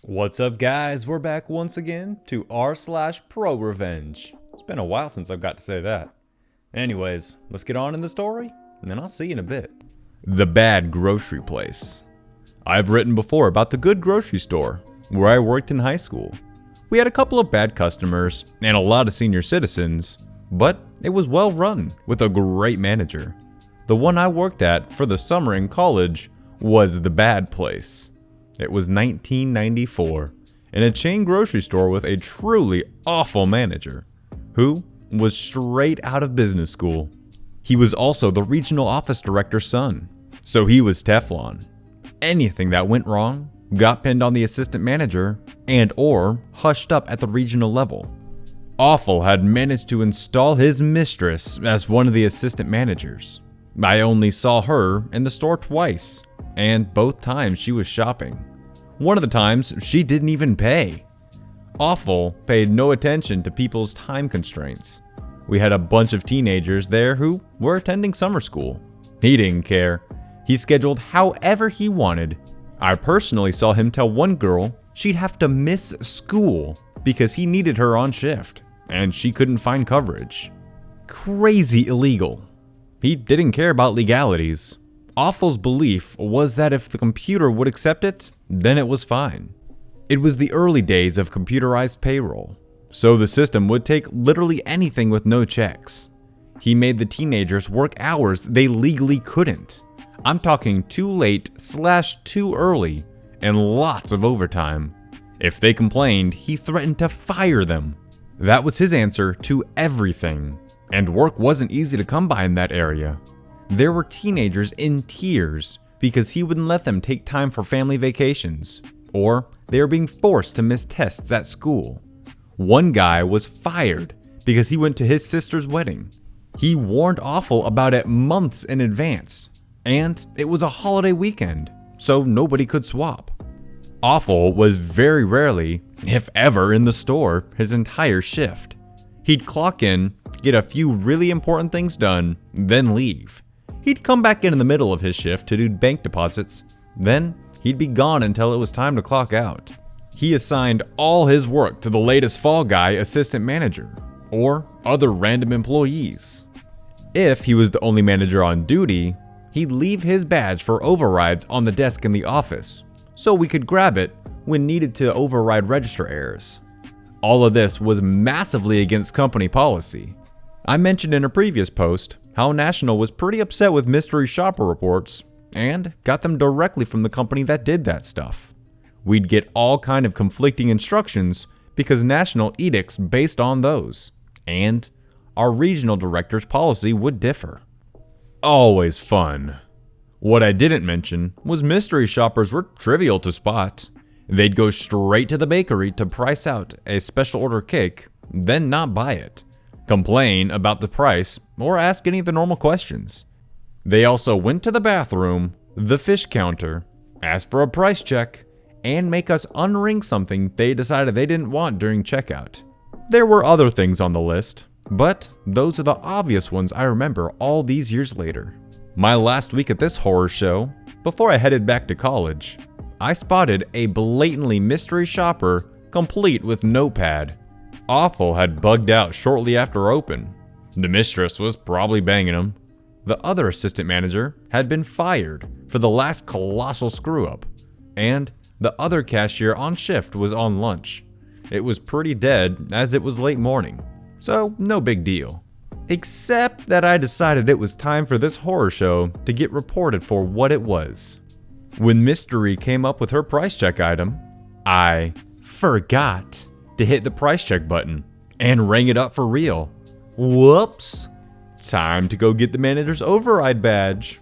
What's up, guys? We're back once again to r/pro revenge. It's been a while since I've got to say that. Anyways, let's get on in the story, and then I'll see you in a bit. The bad grocery place. I've written before about the good grocery store, where I worked in high school. We had a couple of bad customers, and a lot of senior citizens, but it was well run, with a great manager. The one I worked at for the summer in college was the bad place. It was 1994, in a chain grocery store with a truly awful manager, who was straight out of business school. He was also the regional office director's son, so he was Teflon. Anything that went wrong got pinned on the assistant manager and/or hushed up at the regional level. Awful had managed to install his mistress as one of the assistant managers. I only saw her in the store twice, and both times she was shopping. One of the times, she didn't even pay. Awful paid no attention to people's time constraints. We had a bunch of teenagers there who were attending summer school. He didn't care. He scheduled however he wanted. I personally saw him tell one girl she'd have to miss school because he needed her on shift, and she couldn't find coverage. Crazy illegal. He didn't care about legalities. Awful's belief was that if the computer would accept it, then it was fine. It was the early days of computerized payroll, so the system would take literally anything with no checks. He made the teenagers work hours they legally couldn't. I'm talking too late/too early, and lots of overtime. If they complained, he threatened to fire them. That was his answer to everything. And work wasn't easy to come by in that area. There were teenagers in tears because he wouldn't let them take time for family vacations, or they were being forced to miss tests at school. One guy was fired because he went to his sister's wedding. He warned Awful about it months in advance, and it was a holiday weekend, so nobody could swap. Awful was very rarely, if ever, in the store his entire shift. He'd clock in, get a few really important things done, then leave. He'd come back in the middle of his shift to do bank deposits, then he'd be gone until it was time to clock out. He assigned all his work to the latest fall guy assistant manager, or other random employees. If he was the only manager on duty, he'd leave his badge for overrides on the desk in the office, so we could grab it when needed to override register errors. All of this was massively against company policy. I mentioned in a previous post how National was pretty upset with mystery shopper reports and got them directly from the company that did that stuff. We'd get all kind of conflicting instructions because National edicts based on those, and our regional director's policy would differ. Always fun. What I didn't mention was mystery shoppers were trivial to spot. They'd go straight to the bakery to price out a special order cake, then not buy it, complain about the price, or ask any of the normal questions. They also went to the bathroom, the fish counter, asked for a price check, and make us unring something they decided they didn't want during checkout. There were other things on the list, but those are the obvious ones I remember all these years later. My last week at this horror show, before I headed back to college, I spotted a blatantly mystery shopper complete with notepad. Awful had bugged out shortly after open. The mistress was probably banging him. The other assistant manager had been fired for the last colossal screw-up. And the other cashier on shift was on lunch. It was pretty dead as it was late morning, so no big deal. Except that I decided it was time for this horror show to get reported for what it was. When Mystery came up with her price check item, I forgot to hit the price check button and rang it up for real. Whoops. Time to go get the manager's override badge.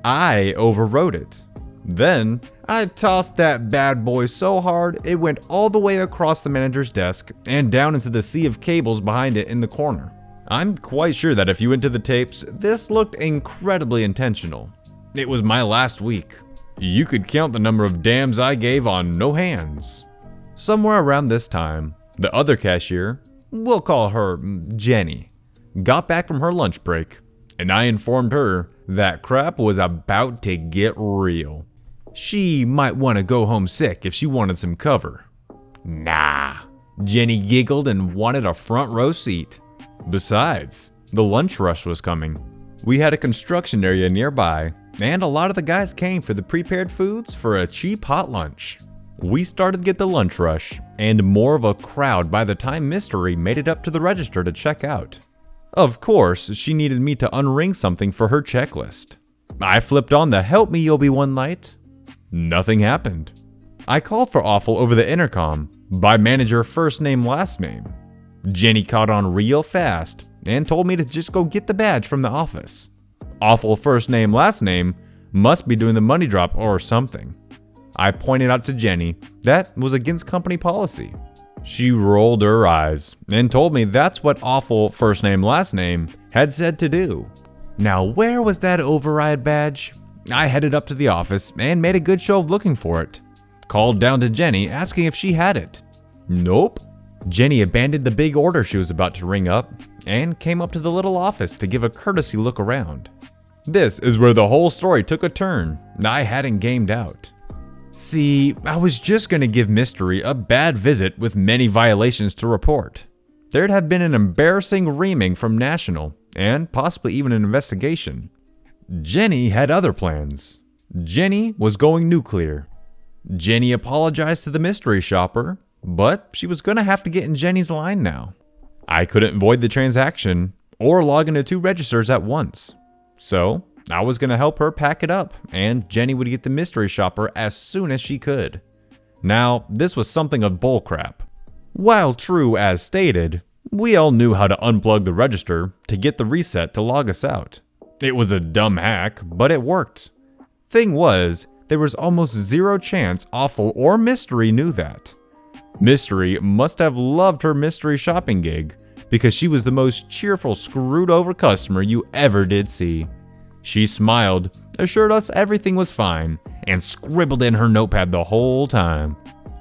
I overrode it. Then I tossed that bad boy so hard it went all the way across the manager's desk and down into the sea of cables behind it in the corner. I'm quite sure that if you went to the tapes, this looked incredibly intentional. It was my last week. You could count the number of damns I gave on no hands. Somewhere around this time, the other cashier, we'll call her Jenny, got back from her lunch break, and I informed her that crap was about to get real. She might want to go home sick if she wanted some cover. Nah. Jenny giggled and wanted a front row seat. Besides, the lunch rush was coming. We had a construction area nearby, and a lot of the guys came for the prepared foods for a cheap hot lunch. We started to get the lunch rush, and more of a crowd by the time Mystery made it up to the register to check out. Of course, she needed me to unring something for her checklist. I flipped on the "Help me Obi-Wan" light. Nothing happened. I called for Awful over the intercom, by manager first name last name. Jenny caught on real fast and told me to just go get the badge from the office. Awful first name last name must be doing the money drop or something. I pointed out to Jenny that was against company policy. She rolled her eyes and told me that's what Awful first name last name had said to do. Now where was that override badge? I headed up to the office and made a good show of looking for it. Called down to Jenny asking if she had it. Nope. Jenny abandoned the big order she was about to ring up and came up to the little office to give a courtesy look around. This is where the whole story took a turn I hadn't gamed out. See, I was just going to give Mystery a bad visit with many violations to report. There'd have been an embarrassing reaming from National and possibly even an investigation. Jenny had other plans. Jenny was going nuclear. Jenny apologized to the mystery shopper, but she was going to have to get in Jenny's line now. I couldn't void the transaction or log into 2 registers at once. So I was going to help her pack it up, and Jenny would get the mystery shopper as soon as she could. Now, this was something of bullcrap. While true as stated, we all knew how to unplug the register to get the reset to log us out. It was a dumb hack, but it worked. Thing was, there was almost zero chance Awful or Mystery knew that. Mystery must have loved her mystery shopping gig because she was the most cheerful, screwed over customer you ever did see. She smiled, assured us everything was fine, and scribbled in her notepad the whole time.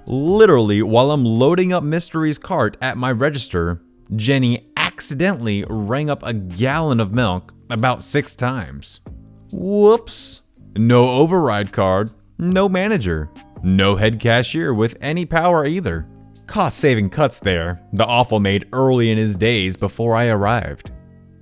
Literally, while I'm loading up Mystery's cart at my register, Jenny accidentally rang up a gallon of milk about 6 times. Whoops. No override card, no manager, no head cashier with any power either. Cost-saving cuts there, the Awful made early in his days before I arrived.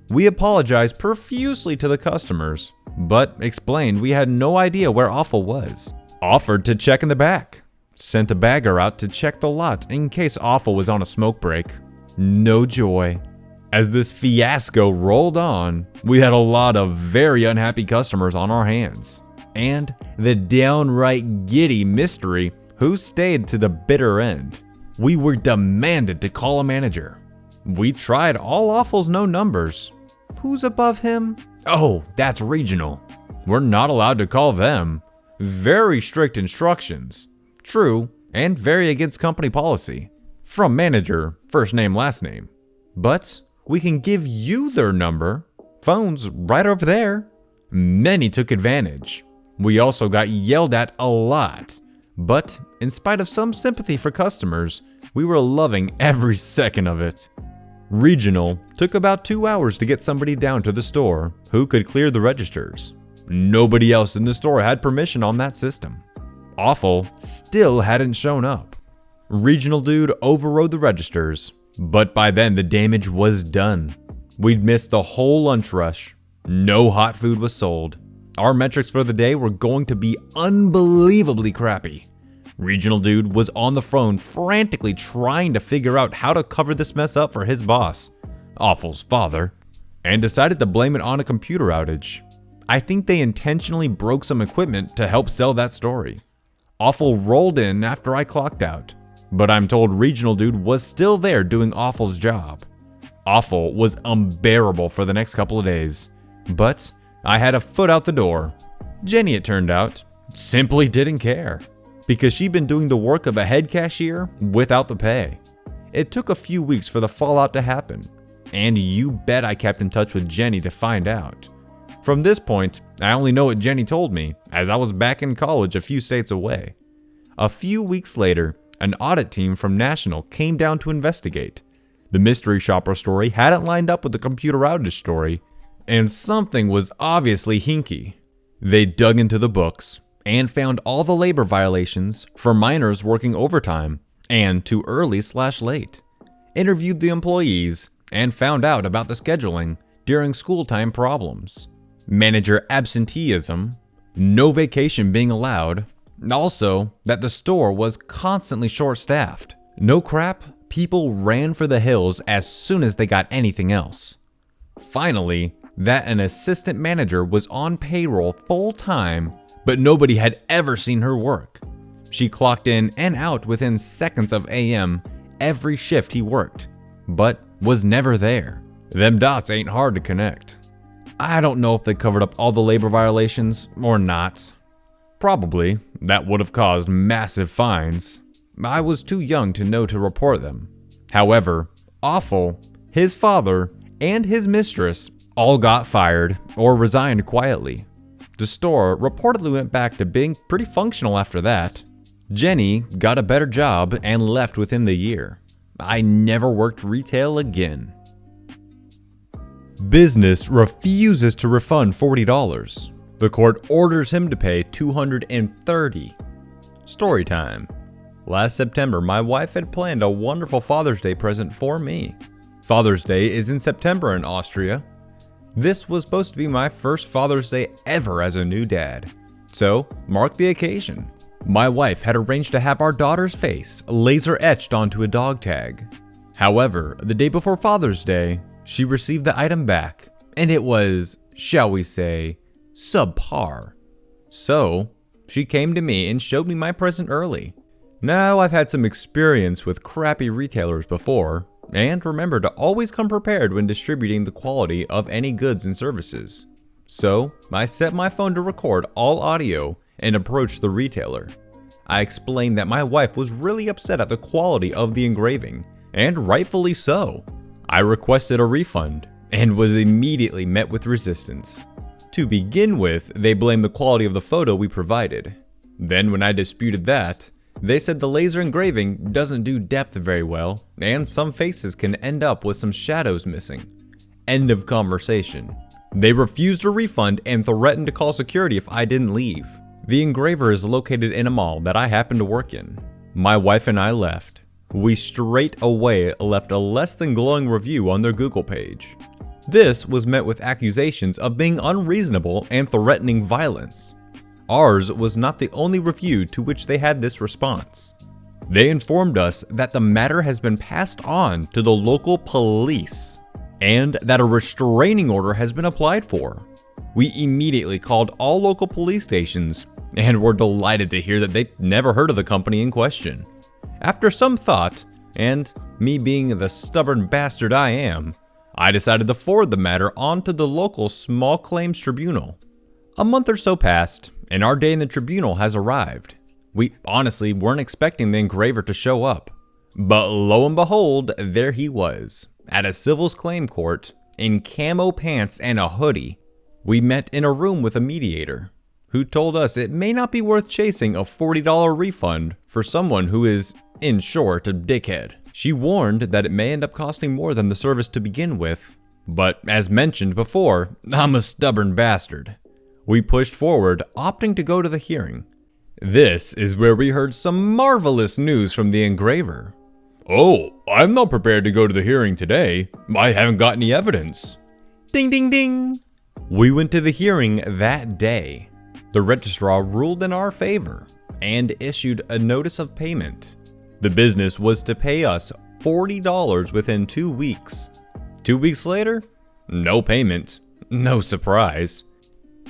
We apologized profusely to the customers, but explained we had no idea where Awful was. Offered to check in the back. Sent a bagger out to check the lot in case Awful was on a smoke break. No joy. As this fiasco rolled on, we had a lot of very unhappy customers on our hands. And the downright giddy Mystery who stayed to the bitter end. We were demanded to call a manager. We tried all Awful's known numbers. Who's above him? Oh, that's Regional. We're not allowed to call them. Very strict instructions. True, and very against company policy. From manager, first name, last name. But we can give you their number. Phone's right over there. Many took advantage. We also got yelled at a lot. But in spite of some sympathy for customers, we were loving every second of it. Regional took about 2 hours to get somebody down to the store who could clear the registers. Nobody else in the store had permission on that system. Awful still hadn't shown up. Regional dude overrode the registers, but by then the damage was done. We'd missed the whole lunch rush. No hot food was sold. Our metrics for the day were going to be unbelievably crappy. Regional dude was on the phone frantically trying to figure out how to cover this mess up for his boss, Awful's father, and decided to blame it on a computer outage. I think they intentionally broke some equipment to help sell that story. Awful rolled in after I clocked out, but I'm told Regional dude was still there doing Awful's job. Awful was unbearable for the next couple of days, but I had a foot out the door. Jenny, it turned out, simply didn't care, because she'd been doing the work of a head cashier without the pay. It took a few weeks for the fallout to happen, and you bet I kept in touch with Jenny to find out. From this point, I only know what Jenny told me, as I was back in college a few states away. A few weeks later, an audit team from National came down to investigate. The mystery shopper story hadn't lined up with the computer outage story, and something was obviously hinky. They dug into the books, and found all the labor violations for minors working overtime and too early/late. Interviewed the employees and found out about the scheduling during school time problems. Manager absenteeism, no vacation being allowed, also that the store was constantly short-staffed. No crap, people ran for the hills as soon as they got anything else. Finally, that an assistant manager was on payroll full-time, but nobody had ever seen her work. She clocked in and out within seconds of AM every shift he worked, but was never there. Them dots ain't hard to connect. I don't know if they covered up all the labor violations or not. Probably, that would have caused massive fines. I was too young to know to report them. However, Awful, his father, and his mistress all got fired or resigned quietly. The store reportedly went back to being pretty functional after that. Jenny got a better job and left within the year. I never worked retail again. Business refuses to refund $40. The court orders him to pay $230. Story time. Last September, my wife had planned a wonderful Father's Day present for me. Father's Day is in September in Austria. This was supposed to be my first Father's Day ever as a new dad. So, mark the occasion. My wife had arranged to have our daughter's face laser etched onto a dog tag. However, the day before Father's Day, she received the item back, and it was, shall we say, subpar. So, she came to me and showed me my present early. Now, I've had some experience with crappy retailers before, and remember to always come prepared when distributing the quality of any goods and services. So, I set my phone to record all audio and approached the retailer. I explained that my wife was really upset at the quality of the engraving, and rightfully so. I requested a refund and was immediately met with resistance. To begin with, they blamed the quality of the photo we provided. Then when I disputed that, they said the laser engraving doesn't do depth very well, and some faces can end up with some shadows missing. End of conversation. They refused a refund and threatened to call security if I didn't leave. The engraver is located in a mall that I happen to work in. My wife and I left. We straight away left a less than glowing review on their Google page. This was met with accusations of being unreasonable and threatening violence. Ours was not the only review to which they had this response. They informed us that the matter has been passed on to the local police and that a restraining order has been applied for. We immediately called all local police stations and were delighted to hear that they'd never heard of the company in question. After some thought, and me being the stubborn bastard I am, I decided to forward the matter on to the local small claims tribunal. A month or so passed, and our day in the tribunal has arrived. We honestly weren't expecting the engraver to show up. But lo and behold, there he was, at a civils claim court, in camo pants and a hoodie. We met in a room with a mediator, who told us it may not be worth chasing a $40 refund for someone who is, in short, a dickhead. She warned that it may end up costing more than the service to begin with, but as mentioned before, I'm a stubborn bastard. We pushed forward, opting to go to the hearing. This is where we heard some marvelous news from the engraver. "Oh, I'm not prepared to go to the hearing today. I haven't got any evidence." Ding ding ding! We went to the hearing that day. The registrar ruled in our favor and issued a notice of payment. The business was to pay us $40 within 2 weeks. 2 weeks later, no payment. No surprise.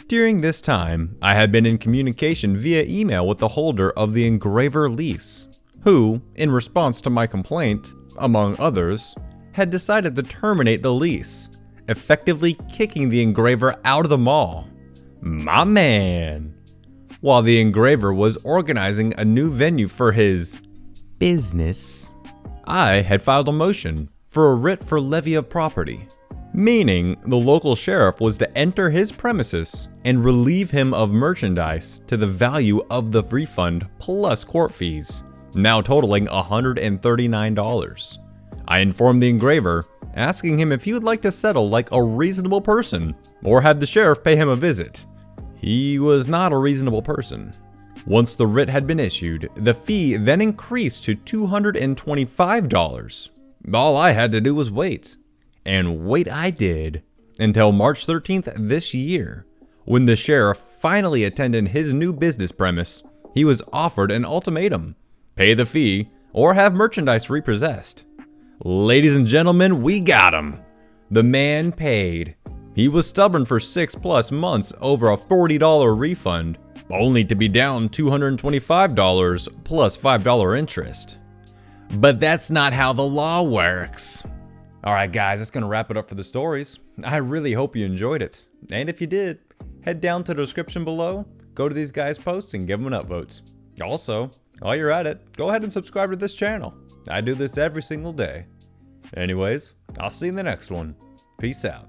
During this time, I had been in communication via email with the holder of the engraver lease, who, in response to my complaint, among others, had decided to terminate the lease, effectively kicking the engraver out of the mall. My man! While the engraver was organizing a new venue for his business, I had filed a motion for a writ for levy of property, meaning the local sheriff was to enter his premises and relieve him of merchandise to the value of the refund plus court fees, now totaling $139. I informed the engraver, asking him if he would like to settle like a reasonable person or have the sheriff pay him a visit. He was not a reasonable person. Once the writ had been issued, the fee then increased to $225. All I had to do was wait. And wait I did, until March 13th this year, when the sheriff finally attended his new business premise. He was offered an ultimatum: pay the fee or have merchandise repossessed. Ladies and gentlemen, we got him. The man paid. He was stubborn for 6+ months over a $40 refund, only to be down $225 plus $5 interest. But that's not how the law works. Alright guys, that's going to wrap it up for the stories. I really hope you enjoyed it. And if you did, head down to the description below, go to these guys' posts and give them an upvotes. Also, while you're at it, go ahead and subscribe to this channel. I do this every single day. Anyways, I'll see you in the next one. Peace out.